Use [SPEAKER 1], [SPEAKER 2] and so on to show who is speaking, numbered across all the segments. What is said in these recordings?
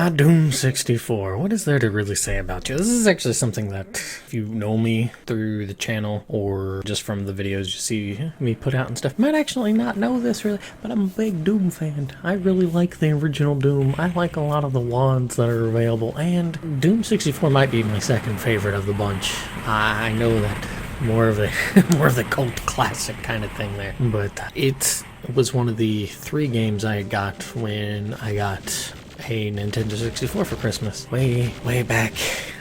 [SPEAKER 1] Doom 64. What is there to really say about you? This is actually something that, if you know me through the channel or just from the videos you see me put out and stuff, you might actually not know this really, but I'm a big Doom fan. I really like the original Doom. I like a lot of the WADs that are available, and Doom 64 might be my second favorite of the bunch. I know that more of the cult classic kind of thing there, but it was one of the 3 games I got when I got a Nintendo 64 for Christmas. Way back.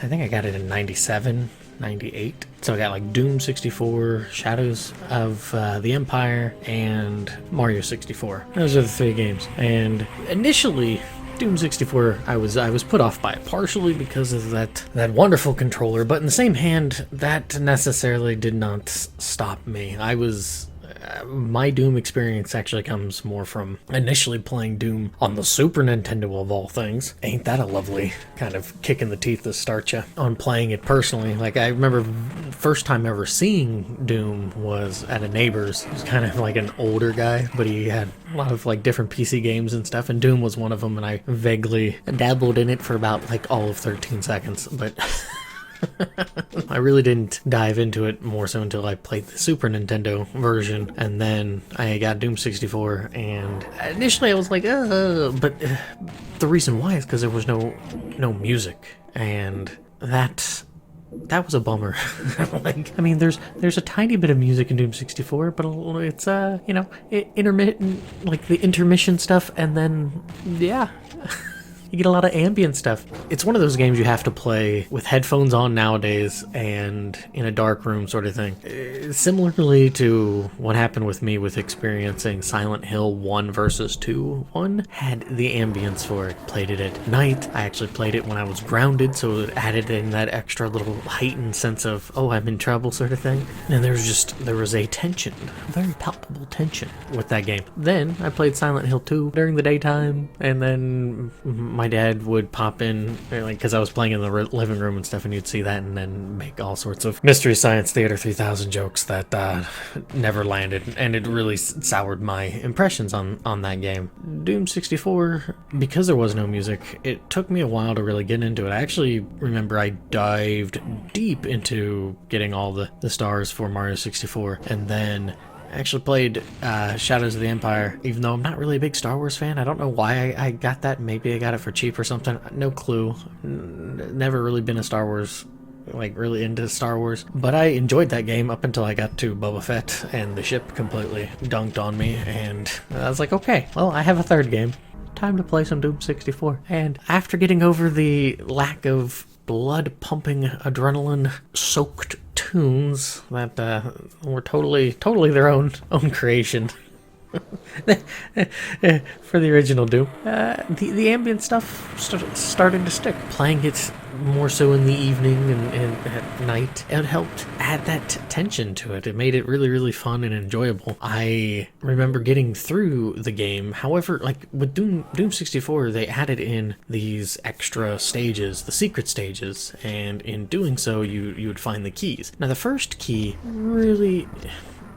[SPEAKER 1] I think I got it in 97, 98. So I got like Doom 64, Shadows of the Empire, and Mario 64. Those are the 3 games. And initially, Doom 64, I was put off by it, partially because of that wonderful controller, but in the same hand, that necessarily did not stop me. My Doom experience actually comes more from initially playing Doom on the Super Nintendo of all things. Ain't that a lovely kind of kick in the teeth to start you on playing it personally. Like, I remember first time ever seeing Doom was at a neighbor's. He was kind of like an older guy, but he had a lot of like different PC games and stuff, and Doom was one of them, and I vaguely dabbled in it for about like all of 13 seconds, but I really didn't dive into it more so until I played the Super Nintendo version, and then I got Doom 64, and initially I was like, but the reason why is because there was no music, and that was a bummer. Like, I mean, there's a tiny bit of music in Doom 64, but it's intermittent, like the intermission stuff, and then yeah. You get a lot of ambient stuff. It's one of those games you have to play with headphones on nowadays and in a dark room sort of thing. Similarly to what happened with me with experiencing Silent Hill 1 versus 2. 1 had the ambience for it. Played it at night. I actually played it when I was grounded, so it added in that extra little heightened sense of, oh, I'm in trouble sort of thing. And there was a tension, a very palpable tension with that game. Then I played Silent Hill 2 during the daytime, and then my dad would pop in, like, because I was playing in the living room and stuff, and you'd see that and then make all sorts of Mystery Science Theater 3000 jokes that never landed, and it really soured my impressions on that game. Doom 64, because there was no music, it took me a while to really get into it. I actually remember I dived deep into getting all the stars for Mario 64, and then I actually played Shadows of the Empire, even though I'm not really a big Star Wars fan. I don't know why I got that. Maybe I got it for cheap or something. No clue. Never really been a Star Wars, like really into Star Wars. But I enjoyed that game up until I got to Boba Fett, and the ship completely dunked on me. And I was like, okay, well, I have a third game. Time to play some Doom 64. And after getting over the lack of blood-pumping, adrenaline-soaked tunes that were totally their own creation for the original Doom, the ambient stuff started to stick. Playing it more so in the evening and at night, it helped add that tension to it. It made it really fun and enjoyable. I remember getting through the game. However, like with Doom 64, they added in these extra stages, the secret stages, and in doing so, you would find the keys. Now, the first key really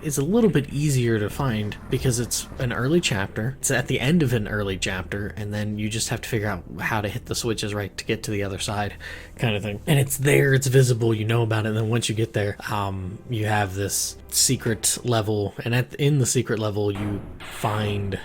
[SPEAKER 1] is a little bit easier to find because it's an early chapter. It's at the end of an early chapter, and then you just have to figure out how to hit the switches right to get to the other side, kind of thing. And it's there, it's visible, you know about it, and then once you get there, you have this secret level, and in the secret level, you find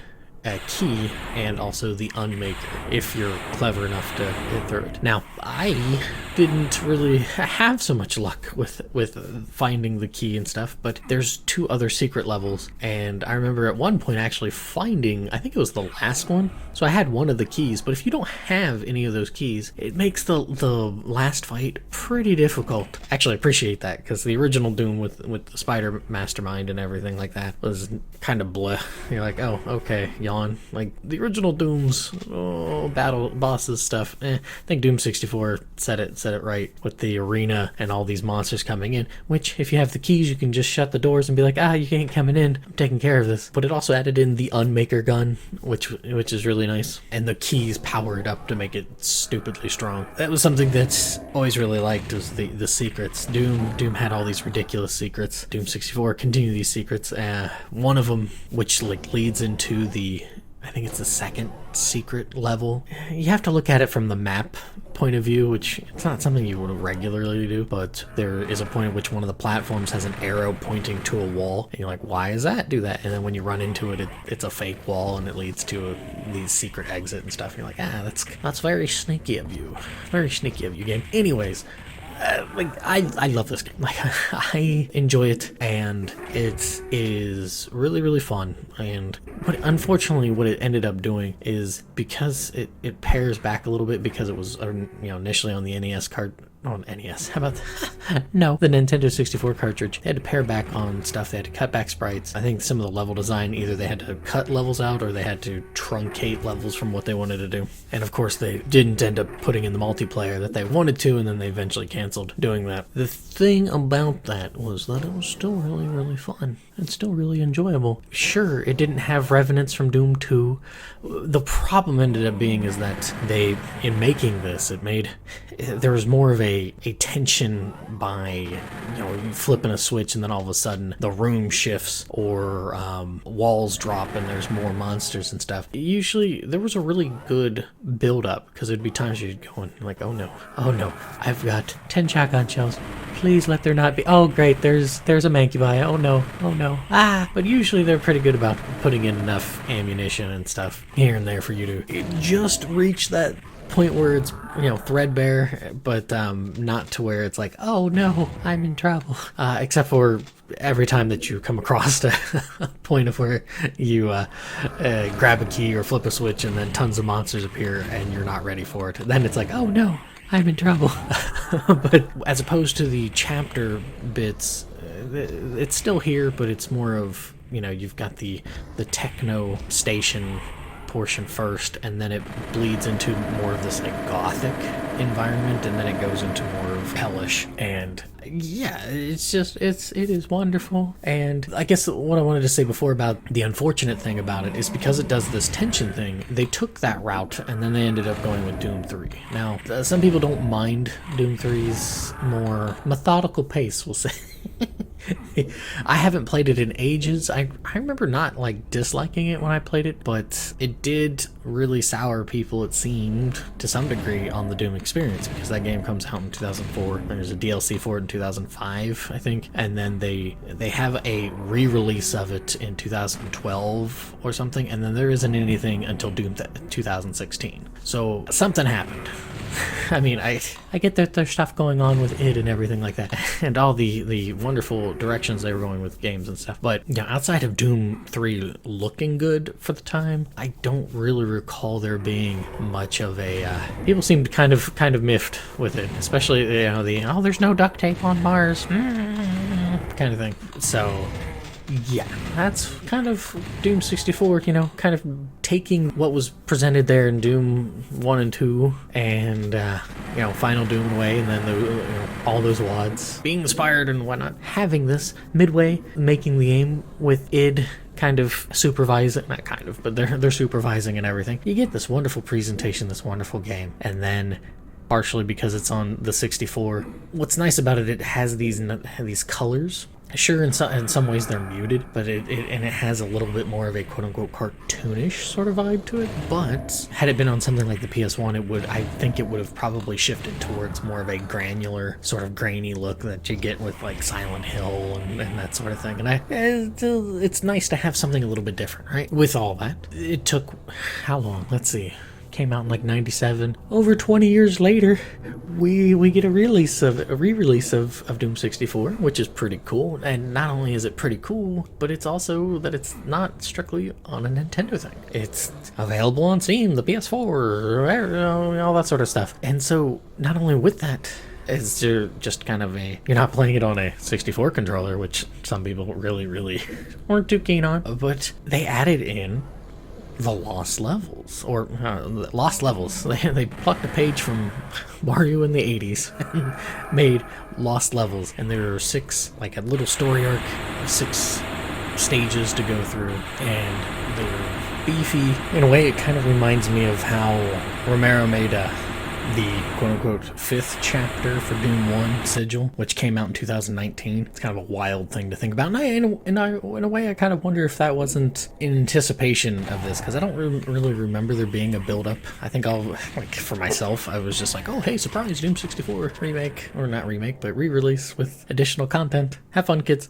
[SPEAKER 1] a key and also the Unmaker, if you're clever enough to hit through it. Now, I didn't really have so much luck with finding the key and stuff, but there's 2 other secret levels, and I remember at one point actually finding, I think it was the last one, so I had one of the keys, but if you don't have any of those keys, it makes the last fight pretty difficult. Actually, I appreciate that, because the original Doom with the Spider Mastermind and everything like that was kind of bleh. You're like, oh, okay, yawn. Like, the original Doom's battle bosses stuff, I think Doom 64 said it right with the arena and all these monsters coming in, which if you have the keys you can just shut the doors and be like, you ain't coming in, I'm taking care of this. But it also added in the Unmaker gun, which is really nice, and the keys powered up to make it stupidly strong. That was something that's always really liked, was the secrets. Doom had all these ridiculous secrets. Doom 64 continued these secrets. One of them, which like leads into the I think it's the second secret level. You have to look at it from the map point of view, which it's not something you would regularly do, but there is a point at which one of the platforms has an arrow pointing to a wall, and you're like, why does that do that? And then when you run into it, it's a fake wall, and it leads to these secret exit and stuff. And you're like, that's very sneaky of you. Very sneaky of you, game. Anyways, I love this game. Like, I enjoy it, and it is really, really fun. And unfortunately, what it ended up doing is, because it pairs back a little bit, because it was initially on the NES card. On NES, how about that? No, the Nintendo 64 cartridge. They had to pare back on stuff. They had to cut back sprites. I think some of the level design, either they had to cut levels out or they had to truncate levels from what they wanted to do. And of course, they didn't end up putting in the multiplayer that they wanted to, and then they eventually canceled doing that. The thing about that was that it was still really, really fun. It's still really enjoyable. Sure, it didn't have revenants from Doom 2. The problem ended up being is that in making this, there was more of a tension by, flipping a switch and then all of a sudden the room shifts, or walls drop and there's more monsters and stuff. Usually there was a really good build up, because there'd be times you'd go and like, oh no, I've got 10 shotgun shells. Please let there not be. Oh great, there's a Mancubi. Oh no. But usually they're pretty good about putting in enough ammunition and stuff here and there for you to just reach that point where it's threadbare, but not to where it's like, oh no, I'm in trouble. Except for every time that you come across a point of where you grab a key or flip a switch and then tons of monsters appear and you're not ready for it. Then it's like, oh no, I'm in trouble. But as opposed to the chapter bits, it's still here, but it's more of, you've got the techno station portion first, and then it bleeds into more of this like gothic environment, and then it goes into more of hellish. And yeah, it is wonderful. And I guess what I wanted to say before about the unfortunate thing about it is, because it does this tension thing, they took that route and then they ended up going with Doom 3. Now, some people don't mind Doom 3's more methodical pace, we'll say. I haven't played it in ages. I remember not disliking it when I played it, but it did really sour people, it seemed, to some degree on the Doom experience, because that game comes out in 2004. There's a DLC for it in 2005, I think, and then they have a re-release of it in 2012 or something, and then there isn't anything until Doom 2016. So something happened. I mean, I get that there's stuff going on with it and everything like that, and all the wonderful directions they were going with games and stuff. But outside of Doom 3 looking good for the time, I don't really recall there being much of a. People seemed kind of miffed with it, especially there's no duct tape on Mars kind of thing. So. Yeah, that's kind of Doom 64, kind of taking what was presented there in Doom 1 and 2 and, Final Doom away, and then all those wads being inspired and whatnot. Having this midway, making the game with id kind of supervising, not kind of, but they're supervising and everything. You get this wonderful presentation, this wonderful game, and then partially because it's on the 64, what's nice about it, it has these colors. Sure, in some ways they're muted, but it has a little bit more of a quote-unquote cartoonish sort of vibe to it. But had it been on something like the PS1, I think it would have probably shifted towards more of a granular, sort of grainy look that you get with Silent Hill and that sort of thing. And it's nice to have something a little bit different, right? With all that, it took how long? Let's see. Came out in 97. Over 20 years later, we get a re-release of Doom 64, which is pretty cool. And not only is it pretty cool, but it's also that it's not strictly on a Nintendo thing. It's available on Steam, the PS4, all that sort of stuff. And so not only with that, is there just kind of you're not playing it on a 64 controller, which some people really, really weren't too keen on, but they added in the lost levels, or lost levels. They plucked a page from Mario in the 80s and made lost levels, and there are 6, a little story arc, 6 stages to go through, and they're beefy. In a way, it kind of reminds me of how Romero made the quote-unquote 5th chapter for Doom 1 Sigil, which came out in 2019. It's kind of a wild thing to think about, and in a way I kind of wonder if that wasn't in anticipation of this, because I don't really remember there being a build-up. I think for myself, I was just like, oh hey, surprise, Doom 64 remake, or not remake, but re-release with additional content. Have fun, kids.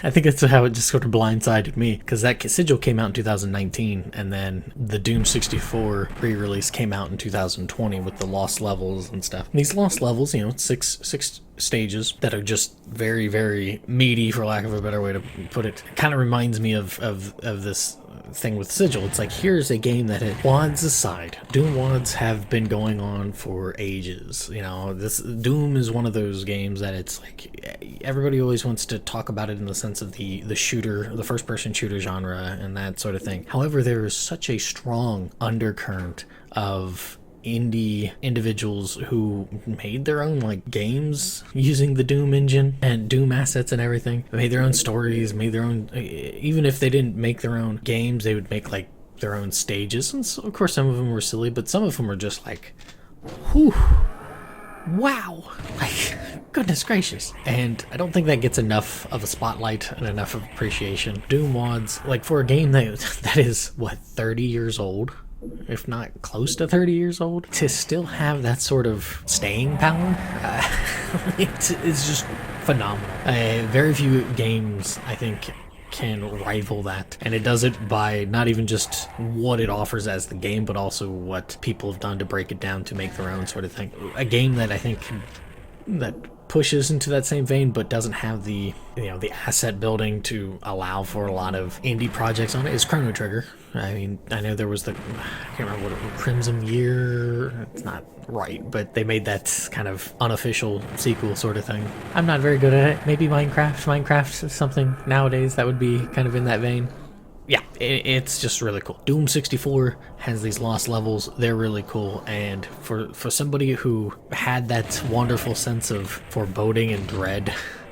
[SPEAKER 1] I think that's how it just sort of blindsided me, because that Sigil came out in 2019, and then the Doom 64 re-release came out in 2020 with the lost levels and stuff. And these lost levels, six stages that are just very, very meaty, for lack of a better way to put it. It kind of reminds me of this thing with Sigil. It's like, here's a game that WADs aside, Doom WADs have been going on for ages. This Doom is one of those games that it's like everybody always wants to talk about it in the sense of the shooter, the first person shooter genre and that sort of thing. However, there is such a strong undercurrent of indie individuals who made their own games using the Doom engine and Doom assets and everything. They made their own stories, made their own, even if they didn't make their own games, they would make their own stages. And so, of course, some of them were silly, but some of them were just whew, wow, goodness gracious. And I don't think that gets enough of a spotlight and enough of appreciation. Doom WADs, for a game that is 30 years old, if not close to 30 years old, to still have that sort of staying power, it's just phenomenal. Very few games, I think, can rival that, and it does it by not even just what it offers as the game, but also what people have done to break it down to make their own sort of thing. A game that I think that pushes into that same vein, but doesn't have the the asset building to allow for a lot of indie projects on it, is Chrono Trigger. I mean, I know there was I can't remember what it was, Crimson Year. It's not right, but they made that kind of unofficial sequel sort of thing. I'm not very good at it. Maybe Minecraft is something nowadays that would be kind of in that vein. Yeah, it's just really cool. Doom 64 has these lost levels. They're really cool, and for somebody who had that wonderful sense of foreboding and dread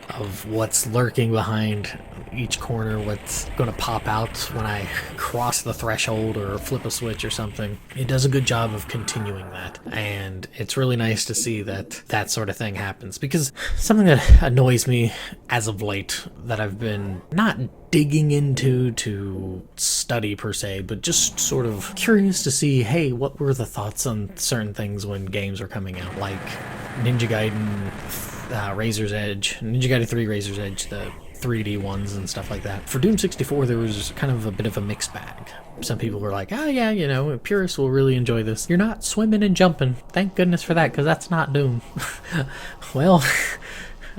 [SPEAKER 1] of what's lurking behind each corner, what's going to pop out when I cross the threshold or flip a switch or something, it does a good job of continuing that. And it's really nice to see that sort of thing happens, because something that annoys me as of late, that I've been not digging into to study per se, but just sort of curious to see, hey, what were the thoughts on certain things when games are coming out, like Ninja Gaiden, Razor's Edge, Ninja Gaiden 3, Razor's Edge, the 3D ones and stuff like that. For Doom 64, there was kind of a bit of a mixed bag. Some people were like, oh yeah, purists will really enjoy this. You're not swimming and jumping. Thank goodness for that, because that's not Doom. Well,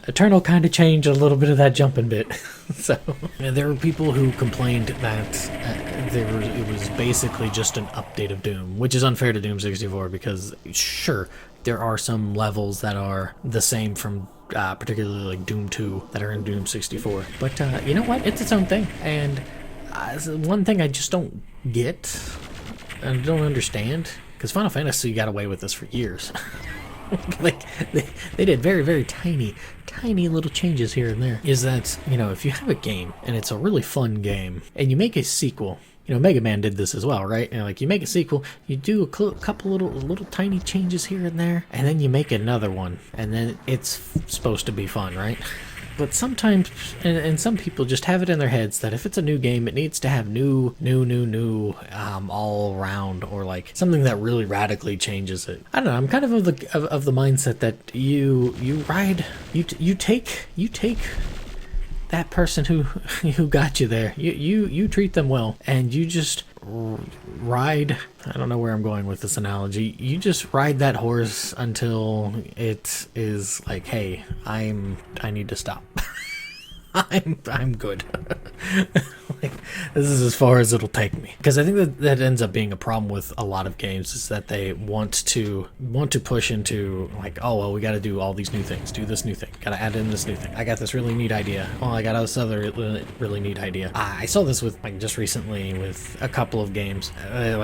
[SPEAKER 1] Eternal kind of changed a little bit of that jumping bit. So there were people who complained that it was basically just an update of Doom, which is unfair to Doom 64, because sure, there are some levels that are the same from particularly Doom 2 that are in Doom 64. But you know what? It's its own thing. And one thing I just don't get and don't understand, because Final Fantasy got away with this for years. They did very, very tiny little changes here and there, is that, if you have a game and it's a really fun game and you make a sequel, Mega Man did this as well, right? You make a sequel, you do a couple little tiny changes here and there, and then you make another one, and then it's supposed to be fun, right? But sometimes, and some people just have it in their heads that if it's a new game, it needs to have new, all around, or something that really radically changes it. I don't know. I'm kind of the mindset that you take that person who got you there. You treat them well, and you just ride. I don't know where I'm going with this analogy. You just ride that horse until it is like, hey, I need to stop. I'm good. This is as far as it'll take me, because I think that ends up being a problem with a lot of games, is that they want to push into oh well, we got to do all these new things, do this new thing, gotta add in this new thing, I got this really neat idea, oh I got this other really neat idea. I saw this with just recently with a couple of games,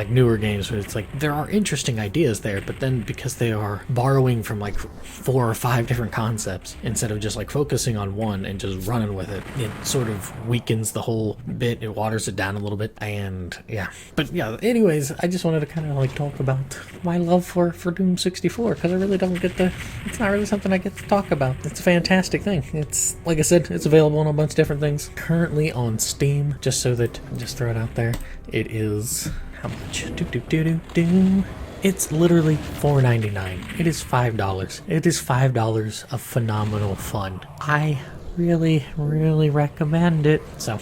[SPEAKER 1] newer games, where it's there are interesting ideas there, but then because they are borrowing from 4 or 5 different concepts instead of just focusing on one and just running with it, it sort of weakens the whole bit bit. It waters it down a little bit, and yeah. But yeah, anyways, I just wanted to kind of like talk about my love for Doom 64, because I really don't get to, it's not really something I get to talk about. It's a fantastic thing. It's, like I said, it's available on a bunch of different things. Currently on Steam, just so that, just throw it out there, it is, how much? It's literally $4.99. It is $5. It is $5 of phenomenal fun. I really, really recommend it. So,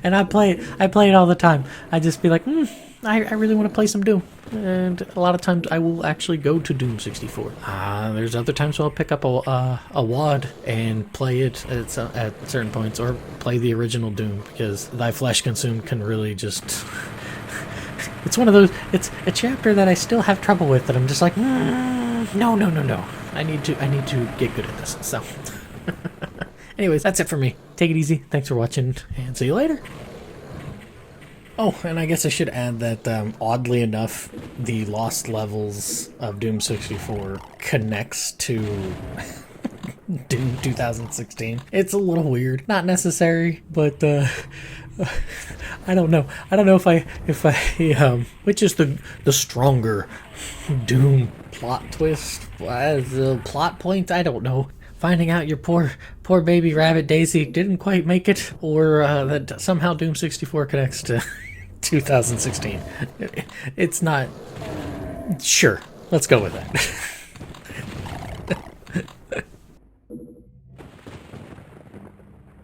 [SPEAKER 1] and I play it all the time. I just be like, I really want to play some Doom. And a lot of times I will actually go to Doom 64. There's other times I'll pick up a WAD and play it at certain points, or play the original Doom, because Thy Flesh Consumed can really just... It's one of those, it's a chapter that I still have trouble with, that I'm just like, no. I need to get good at this, so. Anyways, that's it for me. Take it easy. Thanks for watching, and see you later. Oh, and I guess I should add that, oddly enough, the lost levels of Doom 64 connects to Doom 2016. It's a little weird. Not necessary, but, I don't know. I don't know if I, which is the stronger Doom plot twist, the plot point, I don't know. Finding out your poor baby rabbit Daisy didn't quite make it, or that somehow Doom 64 connects to 2016. It's not, sure, let's go with that.